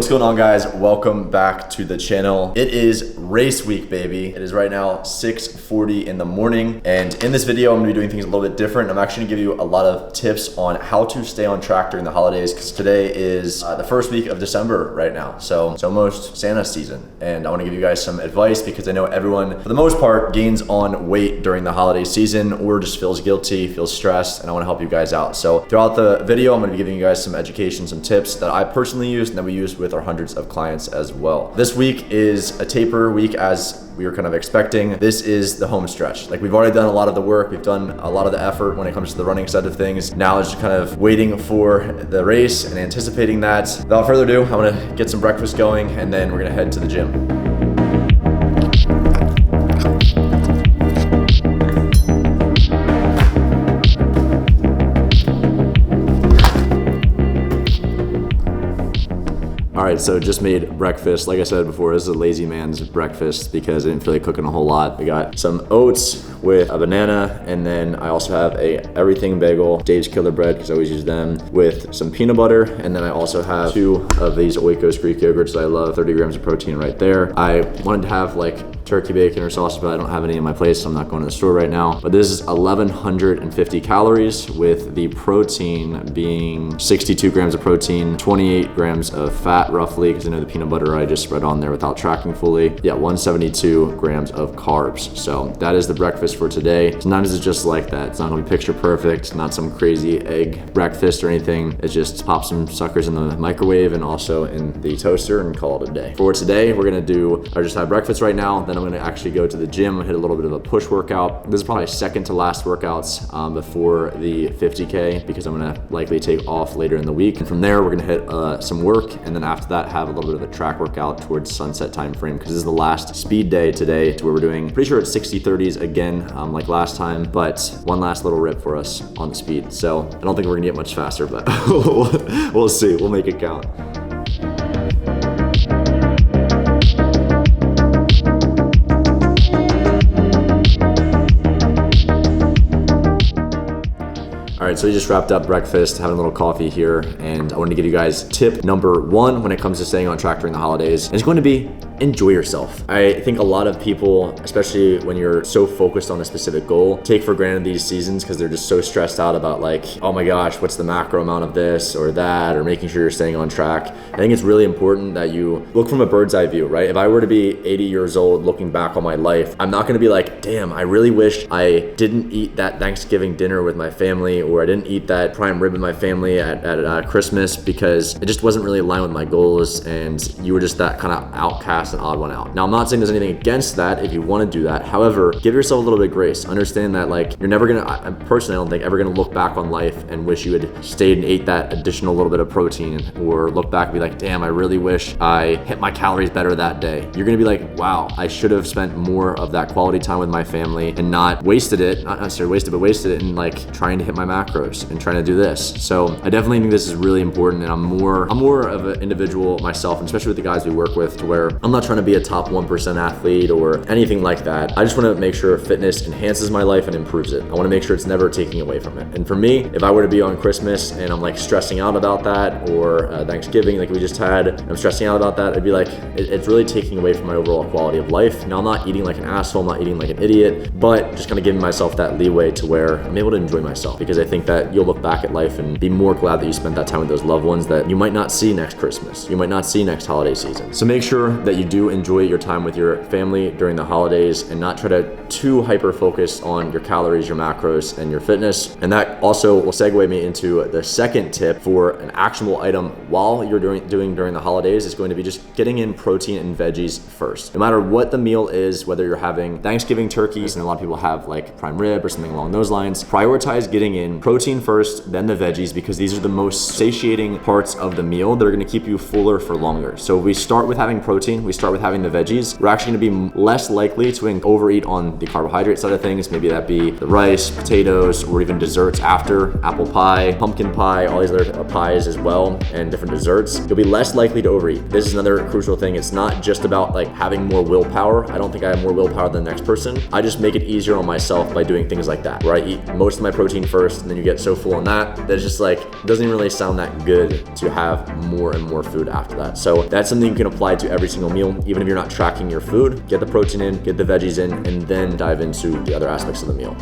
What's going on, guys? Welcome back to the channel. It is race week, baby. It is right now 6:40 in the morning. And in this video, I'm gonna be doing things a little bit different. I'm actually gonna give you a lot of tips on how to stay on track during the holidays, because today is the first week of December right now. So it's almost Santa season. And I wanna give you guys some advice because I know everyone, for the most part, gains on weight during the holiday season or just feels guilty, feels stressed, and I wanna help you guys out. So throughout the video, I'm gonna be giving you guys some education, some tips that I personally use and that we use with our hundreds of clients as well. This week is a taper week as we were kind of expecting. This is the home stretch. Like, we've already done a lot of the work. We've done a lot of the effort when it comes to the running side of things. Now it's just kind of waiting for the race and anticipating that. Without further ado, I'm gonna get some breakfast going and then we're gonna head to the gym. All right, so just made breakfast. Like I said before, this is a lazy man's breakfast because I didn't feel like cooking a whole lot. We got some oats with a banana, and then I also have a everything bagel, Dave's Killer Bread, because I always use them, with some peanut butter. And then I also have 2 of these Oikos Greek yogurts that I love, 30 grams of protein right there. I wanted to have like turkey bacon or sausage, but I don't have any in my place, so I'm not going to the store right now. But this is 1,150 calories, with the protein being 62 grams of protein, 28 grams of fat roughly, because I know the peanut butter I just spread on there without tracking fully. Yeah, 172 grams of carbs. So that is the breakfast for today. Sometimes it's just like that. It's not gonna be picture perfect, not some crazy egg breakfast or anything. It's just pop some suckers in the microwave and also in the toaster and call it a day. For today, we're gonna I just have breakfast right now, then I'm gonna actually go to the gym and hit a little bit of a push workout. This is probably second to last workouts before the 50K, because I'm gonna likely take off later in the week. And from there, we're gonna hit some work, and then after that, have a little bit of a track workout towards sunset time frame, because this is the last speed day today, to where we're doing, pretty sure it's 60-30s again, like last time, but one last little rip for us on the speed. So I don't think we're gonna get much faster, but we'll see. We'll make it count. All right, so we just wrapped up breakfast, having a little coffee here, and I wanted to give you guys tip number 1 when it comes to staying on track during the holidays. And it's going to be enjoy yourself. I think a lot of people, especially when you're so focused on a specific goal, take for granted these seasons because they're just so stressed out about, like, oh my gosh, what's the macro amount of this or that, or making sure you're staying on track. I think it's really important that you look from a bird's eye view, right? If I were to be 80 years old looking back on my life, I'm not gonna be like, damn, I really wish I didn't eat that Thanksgiving dinner with my family, or I didn't eat that prime rib with my family at Christmas, because it just wasn't really aligned with my goals and you were just that kind of outcast and odd one out. Now, I'm not saying there's anything against that if you want to do that. However, give yourself a little bit of grace. Understand that, like, you're never gonna, I personally don't think ever gonna look back on life and wish you had stayed and ate that additional little bit of protein, or look back and be like, damn, I really wish I hit my calories better that day. You're gonna be like, wow, I should have spent more of that quality time with my family and not wasted it, not necessarily wasted, but wasted it in like trying to hit my macros and trying to do this. So I definitely think this is really important, and I'm more of an individual myself, and especially with the guys we work with, to where I'm not trying to be a top 1% athlete or anything like that. I just want to make sure fitness enhances my life and improves it. I want to make sure it's never taking away from it. And for me, if I were to be on Christmas and I'm like stressing out about that, or Thanksgiving like we just had, and I'm stressing out about that, I'd be like, it's really taking away from my overall quality of life. Now, I'm not eating like an asshole, I'm not eating like an idiot, but just kind of giving myself that leeway to where I'm able to enjoy myself, because I think that you'll look back at life and be more glad that you spent that time with those loved ones that you might not see next Christmas, you might not see next holiday season. So make sure that you do enjoy your time with your family during the holidays, and not try to too hyper focus on your calories, your macros, and your fitness. And that also will segue me into the second tip for an actionable item while you're doing during the holidays, is going to be just getting in protein and veggies first. No matter what the meal is, whether you're having Thanksgiving turkeys, and a lot of people have like prime rib or something along those lines, prioritize getting in protein first, then the veggies, because these are the most satiating parts of the meal that are gonna keep you fuller for longer. So we start with having protein, we start with having the veggies. We're actually gonna be less likely to overeat on the carbohydrate side of things. Maybe that be the rice, potatoes, or even desserts after, apple pie, pumpkin pie, all these other pies as well, and different desserts. You'll be less likely to overeat. This is another crucial thing. It's not just about like having more willpower. I don't think I have more willpower than the next person. I just make it easier on myself by doing things like that, where I eat most of my protein first, and then you get so full on that it's just like, it doesn't even really sound that good to have more and more food after that. So that's something you can apply to every single meal, even if you're not tracking your food. Get the protein in, get the veggies in, and then dive into the other aspects of the meal.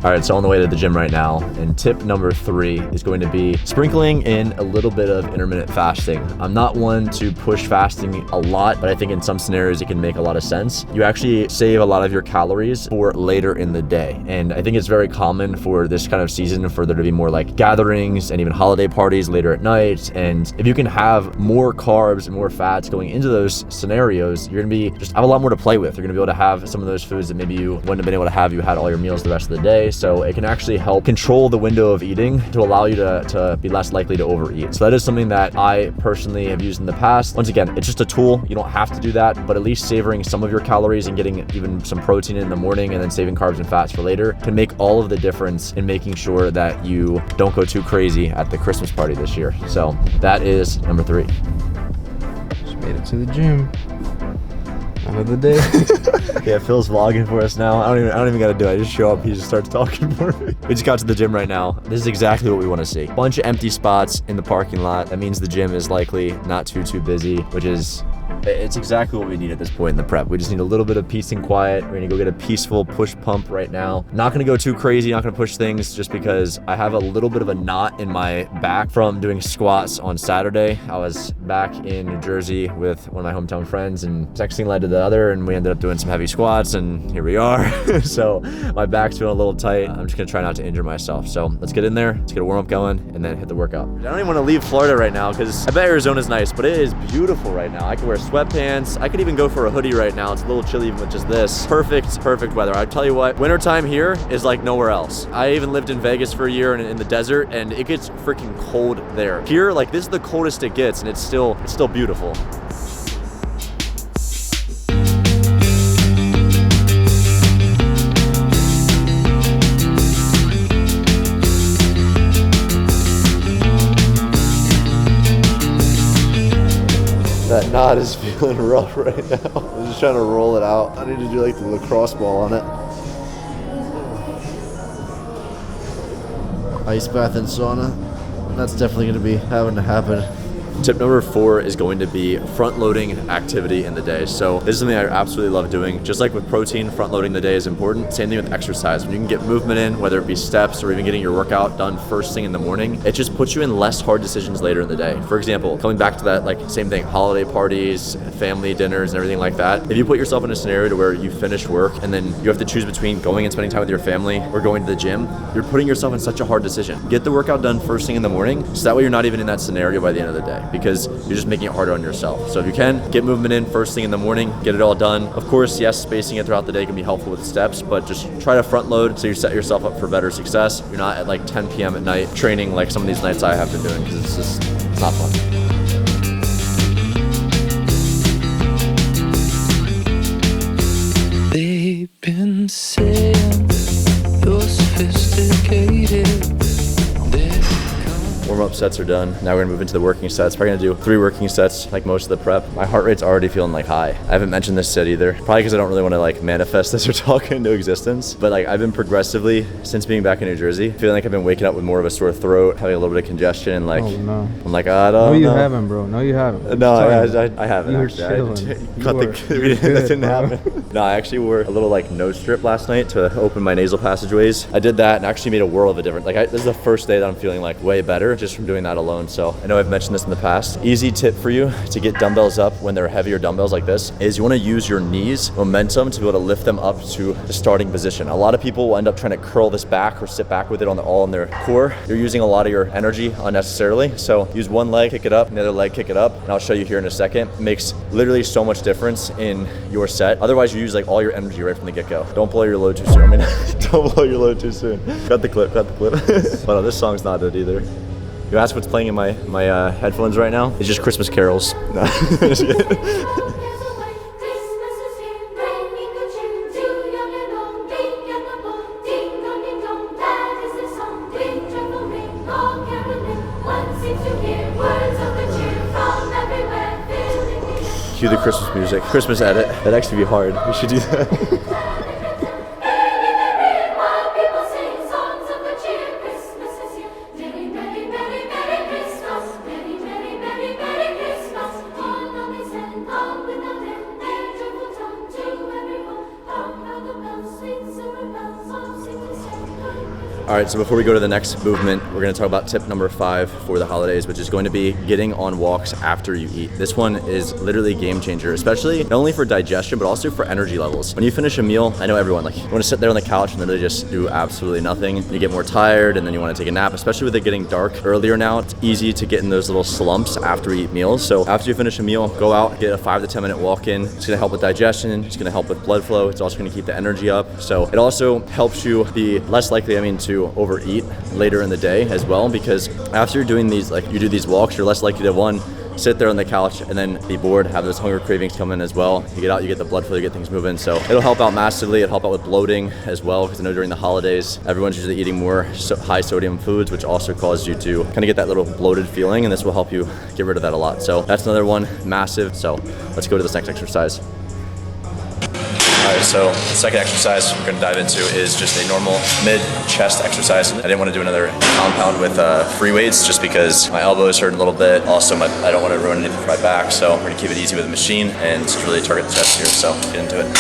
All right, so on the way to the gym right now, and tip number 3 is going to be sprinkling in a little bit of intermittent fasting. I'm not one to push fasting a lot, but I think in some scenarios it can make a lot of sense. You actually save a lot of your calories for later in the day. And I think it's very common for this kind of season for there to be more like gatherings and even holiday parties later at night. And if you can have more carbs and more fats going into those scenarios, you're gonna be just have a lot more to play with. You're gonna be able to have some of those foods that maybe you wouldn't have been able to have you had all your meals the rest of the day. So it can actually help control the window of eating to allow you to be less likely to overeat. So that is something that I personally have used in the past. Once again, it's just a tool. You don't have to do that, but at least savoring some of your calories and getting even some protein in the morning and then saving carbs and fats for later can make all of the difference in making sure that you don't go too crazy at the Christmas party this year. So that is number 3. Just made it to the gym. End of the day. Yeah, Phil's vlogging for us now. I don't even gotta do it. I just show up, he just starts talking for me. We just got to the gym right now. This is exactly what we want to see. Bunch of empty spots in the parking lot. That means the gym is likely not too busy, which is it's exactly what we need at this point in the prep. We just need a little bit of peace and quiet. We're gonna go get a peaceful push pump right now. Not gonna go too crazy, not gonna push things just because I have a little bit of a knot in my back from doing squats on Saturday. I was back in New Jersey with one of my hometown friends and texting led to the other and we ended up doing some heavy squats and here we are. So my back's feeling a little tight. I'm just gonna try not to injure myself. So let's get in there, let's get a warm up going and then hit the workout. I don't even wanna leave Florida right now because I bet Arizona's nice, but it is beautiful right now. I can wear sweatpants. I could even go for a hoodie right now. It's a little chilly even with just this. Perfect weather. I tell you what, wintertime here is like nowhere else. I even lived in Vegas for a year in the desert and it gets freaking cold there. Here, like this is the coldest it gets and it's still beautiful. That knot is feeling rough right now. I'm just trying to roll it out. I need to do like the lacrosse ball on it. Ice bath and sauna. That's definitely gonna be having to happen. Tip number 4 is going to be front-loading activity in the day. So this is something I absolutely love doing. Just like with protein, front-loading the day is important. Same thing with exercise. When you can get movement in, whether it be steps or even getting your workout done first thing in the morning, it just puts you in less hard decisions later in the day. For example, coming back to that like same thing, holiday parties, family dinners and everything like that. If you put yourself in a scenario to where you finish work and then you have to choose between going and spending time with your family or going to the gym, you're putting yourself in such a hard decision. Get the workout done first thing in the morning, so that way you're not even in that scenario by the end of the day, because you're just making it harder on yourself. So if you can, get movement in first thing in the morning, get it all done. Of course, yes, spacing it throughout the day can be helpful with steps, but just try to front load so you set yourself up for better success. You're not at like 10 p.m. at night training like some of these nights I have been doing, because it's not fun. They've been saying you're sophisticated. Warm-up sets are done. Now we're gonna move into the working sets. Probably gonna do 3 working sets like most of the prep. My heart rate's already feeling like high. I haven't mentioned this set either. Probably because I don't really want to like manifest this or talk into existence. But like I've been progressively, since being back in New Jersey, feeling like I've been waking up with more of a sore throat, having a little bit of congestion, and like, oh, no. I'm like, I don't know. No, you haven't, bro. No, you haven't. No, I haven't You were actually. chilling. That didn't happen. No, I actually wore a little like nose strip last night to open my nasal passageways. I did that and actually made a world of a difference. Like this is the first day that I'm feeling like way better just from doing that alone. So I know I've mentioned this in the past. Easy tip for you to get dumbbells up when they're heavier dumbbells like this is you want to use your knees momentum to be able to lift them up to the starting position. A lot of people will end up trying to curl this back or sit back with it all in their core. You're using a lot of your energy unnecessarily. So use one leg, kick it up, and the other leg, kick it up. And I'll show you here in a second. It makes literally so much difference in your set. Otherwise you use like all your energy right from the get-go. Don't blow your load too soon. I mean, don't blow your load too soon. Cut the clip. But no, this song's not it either. You ask what's playing in my headphones right now? It's just Christmas carols. No. Cue the Christmas music. Christmas edit. That'd actually be hard. We should do that. All right, so before we go to the next movement, we're gonna talk about tip number 5 for the holidays, which is going to be getting on walks after you eat. This one is literally a game changer, especially not only for digestion, but also for energy levels. When you finish a meal, I know everyone, like, you wanna sit there on the couch and literally just do absolutely nothing. You get more tired and then you wanna take a nap, especially with it getting dark earlier now. It's easy to get in those little slumps after we eat meals. So after you finish a meal, go out, get a 5 to 10 minute walk in. It's gonna help with digestion, it's gonna help with blood flow, it's also gonna keep the energy up. So it also helps you be less likely, to overeat later in the day as well, because after you're doing these, like, you do these walks, you're less likely to, one, sit there on the couch and then be bored, have those hunger cravings come in as well. You get out, you get the blood flow, you get things moving. So it'll help out massively. It'll help out with bloating as well, because I know during the holidays, everyone's usually eating more high sodium foods, which also causes you to kind of get that little bloated feeling, and this will help you get rid of that a lot. So that's another one, massive. So let's go to this next exercise. All right, so the second exercise we're gonna dive into is just a normal mid-chest exercise. I didn't want to do another compound with free weights just because my elbows hurt a little bit. Also, I don't want to ruin anything for my back, so we're gonna keep it easy with the machine and just really target the chest here, so get into it.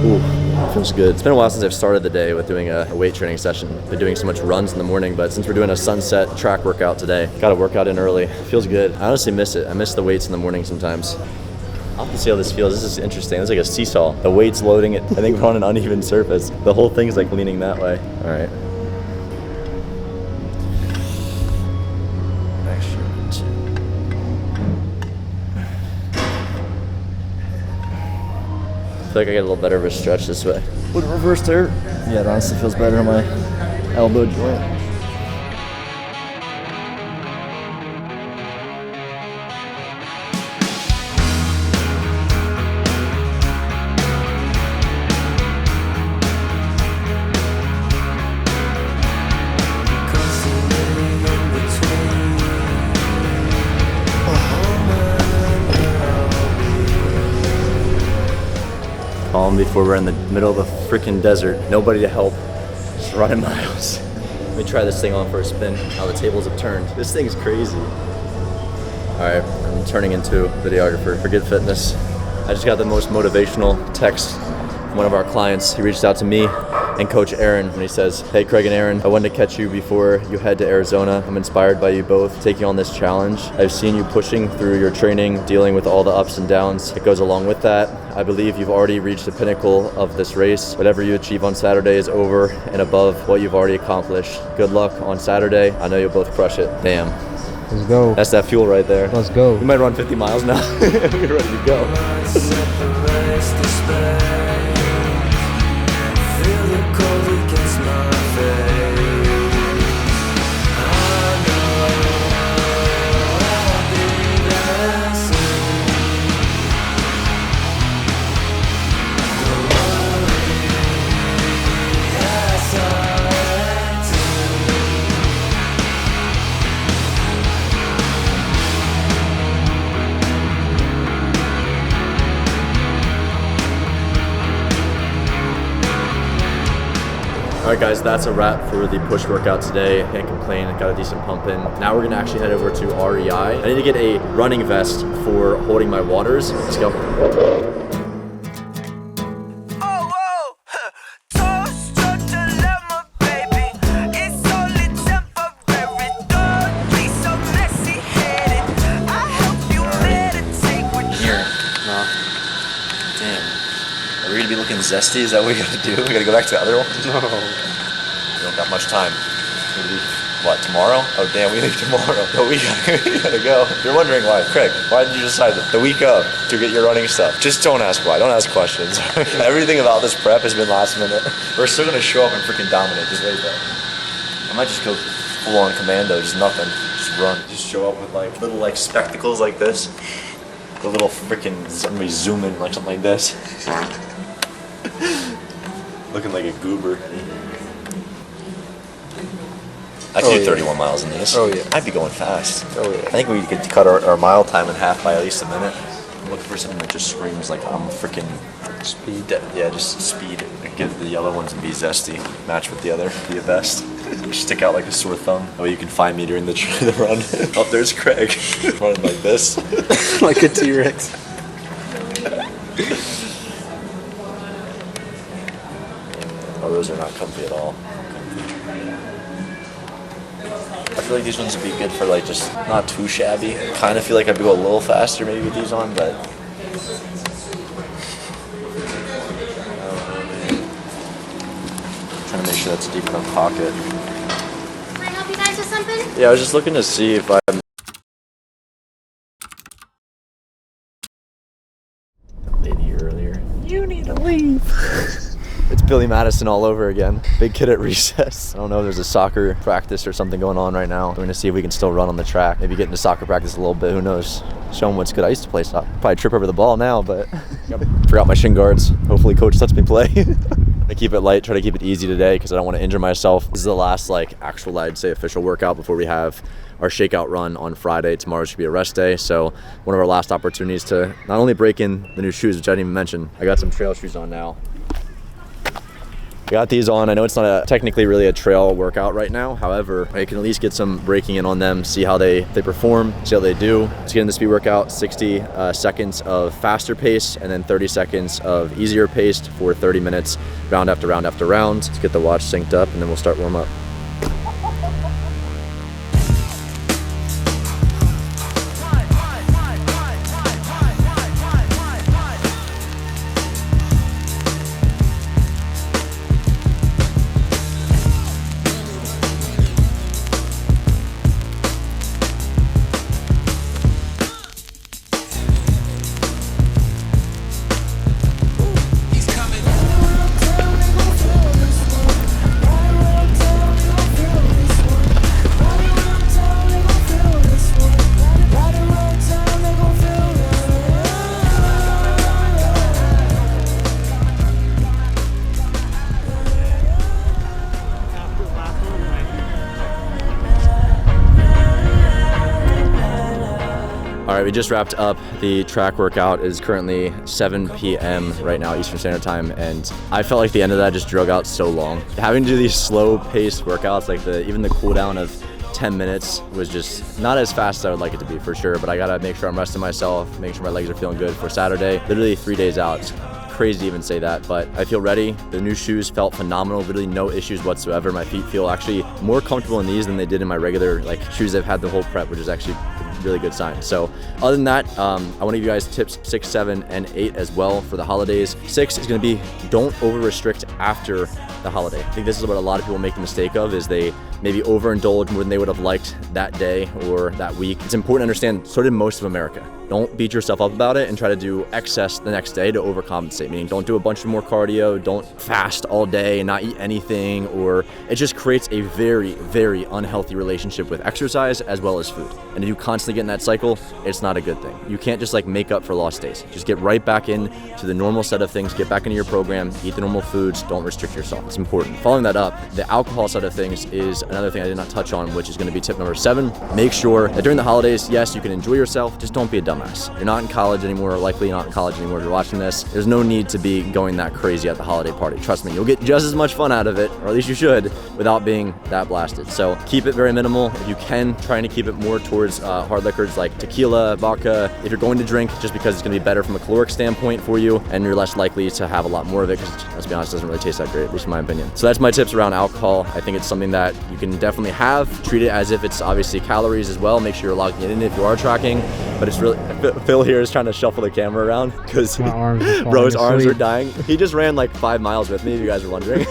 Ooh, feels good. It's been a while since I've started the day with doing a weight training session. Been doing so much runs in the morning, but since we're doing a sunset track workout today, got to work out in early. Feels good. I honestly miss it. I miss the weights in the morning sometimes. I'll have to see how this feels. This is interesting. It's like a seesaw. The weight's loading it. I think we're on an uneven surface. The whole thing's like leaning that way. All right. I feel like I get a little better of a stretch this way. Would reverse there? Yeah, it honestly feels better on my elbow joint. Calm before we're in the middle of a freaking desert. Nobody to help. Just running miles. Let me try this thing on for a spin. How the tables have turned. This thing's crazy. All right, I'm turning into a videographer for Good Fitness. I just got the most motivational text from one of our clients. He reached out to me and Coach Aaron, and he says, "Hey Craig and Aaron, I wanted to catch you before you head to Arizona. I'm inspired by you both taking on this challenge. I've seen you pushing through your training, dealing with all the ups and downs that goes along with that. I believe you've already reached the pinnacle of this race. Whatever you achieve on Saturday is over and above what you've already accomplished. Good luck on Saturday. I know you'll both crush it." Damn. Let's go. That's that fuel right there. Let's go. We might run 50 miles now. We're ready to go. All right guys, that's a wrap for the push workout today. Can't complain, got a decent pump in. Now we're gonna actually head over to REI. I need to get a running vest for holding my waters. Let's go. Are we gonna be looking zesty? Is that what we gotta do? We gotta go back to the other one? No. We don't got much time. What, tomorrow? Oh damn, we leave tomorrow. No, we gotta go. If you're wondering why, Craig, why did you decide the week of to get your running stuff? Just don't ask why, don't ask questions. Everything about this prep has been last minute. We're still gonna show up and freaking dominate, just wait though. I might just go full on commando, just nothing, just run. Just show up with like little like spectacles like this. The little freaking, somebody zoom in like something like this. Looking like a goober. I could do 31 miles in these. Oh yeah. I'd be going fast. Oh yeah. I think we could cut our mile time in half by at least a minute. I'm looking for something that just screams like I'm freaking speed. Yeah, just speed. Get the yellow ones and be zesty. Match with the other, be a vest. Stick out like a sore thumb. That way you can find me during the run. Oh, there's Craig. Running like this. Like a T-Rex. Oh, those are not comfy at all. I feel like these ones would be good for like just not too shabby. Kind of feel like I'd go a little faster maybe with these on, but trying to make sure that's a deep enough pocket. Can I help you guys with something? Yeah, I was just looking to see if I'm lady earlier. You need to leave. It's Billy Madison all over again. Big kid at recess. I don't know if there's a soccer practice or something going on right now. We're gonna see if we can still run on the track. Maybe get into soccer practice a little bit, who knows. Show them what's good. I used to play soccer. Probably trip over the ball now, but forgot my shin guards. Hopefully coach lets me play. I keep it light, try to keep it easy today because I don't want to injure myself. This is the last like actual, I'd say, official workout before we have our shakeout run on Friday. Tomorrow should be a rest day, so one of our last opportunities to not only break in the new shoes, which I didn't even mention. I got some trail shoes on now. Got these on. I know it's not technically really a trail workout right now. However, I can at least get some breaking in on them, see how they perform, see how they do. Let's get in the speed workout, 60 seconds of faster pace and then 30 seconds of easier pace for 30 minutes, round after round after round. Let's get the watch synced up and then we'll start warm up. All right, we just wrapped up the track workout. It is currently 7 p.m. right now, Eastern Standard Time, and I felt like the end of that just drug out so long. Having to do these slow-paced workouts, like even the cool down of 10 minutes was just not as fast as I would like it to be for sure, but I gotta make sure I'm resting myself, make sure my legs are feeling good for Saturday. Literally 3 days out. It's crazy to even say that, but I feel ready. The new shoes felt phenomenal, literally no issues whatsoever. My feet feel actually more comfortable in these than they did in my regular shoes I've had the whole prep, which is actually really good sign. So other than that, I want to give you guys tips 6, 7, and 8 as well for the holidays. 6 is going to be don't over restrict after the holiday. I think this is what a lot of people make the mistake of, is they maybe overindulge more than they would have liked that day or that week. It's important to understand, so did most of America. Don't beat yourself up about it and try to do excess the next day to overcompensate, meaning don't do a bunch of more cardio, don't fast all day and not eat anything, or it just creates a very, very unhealthy relationship with exercise as well as food. And if you constantly get in that cycle, it's not a good thing. You can't just make up for lost days. Just get right back in to the normal set of things, get back into your program, eat the normal foods, don't restrict yourself. It's important. Following that up, the alcohol side of things is another thing I did not touch on, which is going to be tip number 7. Make sure that during the holidays, yes, you can enjoy yourself, just don't be a dumbass. You're not in college anymore, or likely not in college anymore if you're watching this. There's no need to be going that crazy at the holiday party. Trust me, you'll get just as much fun out of it, or at least you should, without being that blasted. So keep it very minimal. If you can, trying to keep it more towards hard liquors like tequila, vodka. If you're going to drink, just because it's going to be better from a caloric standpoint for you, and you're less likely to have a lot more of it, because let's be honest, it doesn't really taste that great, at least in my opinion. So that's my tips around alcohol. I think it's something that you you can definitely treat it as if it's obviously calories as well. Make sure you're logging it in if you are tracking. But it's really, Phil here is trying to shuffle the camera around because bro's arms are dying. He just ran like 5 miles with me, if you guys are wondering,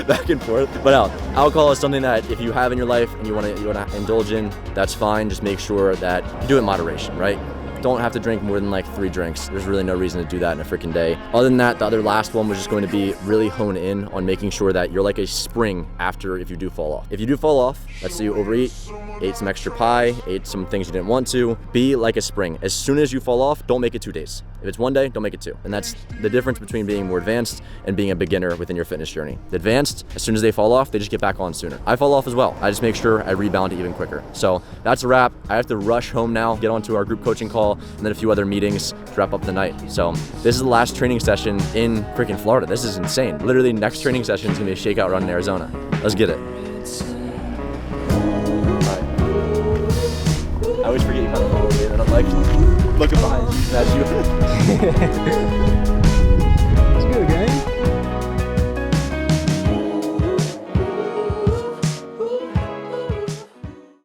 back and forth. But no, alcohol is something that if you have in your life and you want to indulge in, that's fine. Just make sure that you do it in moderation, right? Don't have to drink more than like 3 drinks. There's really no reason to do that in a freaking day. Other than that, the other last one was just going to be really hone in on making sure that you're like a spring after if you do fall off. If you do fall off, let's say you overeat, ate some extra pie, ate some things you didn't want to, be like a spring. As soon as you fall off, don't make it 2 days. If it's 1 day, don't make it 2. And that's the difference between being more advanced and being a beginner within your fitness journey. The advanced, as soon as they fall off, they just get back on sooner. I fall off as well. I just make sure I rebound it even quicker. So that's a wrap. I have to rush home now, get onto our group coaching call, and then a few other meetings to wrap up the night. So this is the last training session in freaking Florida. This is insane. Literally next training session is gonna be a shakeout run in Arizona. Let's get it. I always forget you kind of follow me, and I'm like looking behind you, that's you.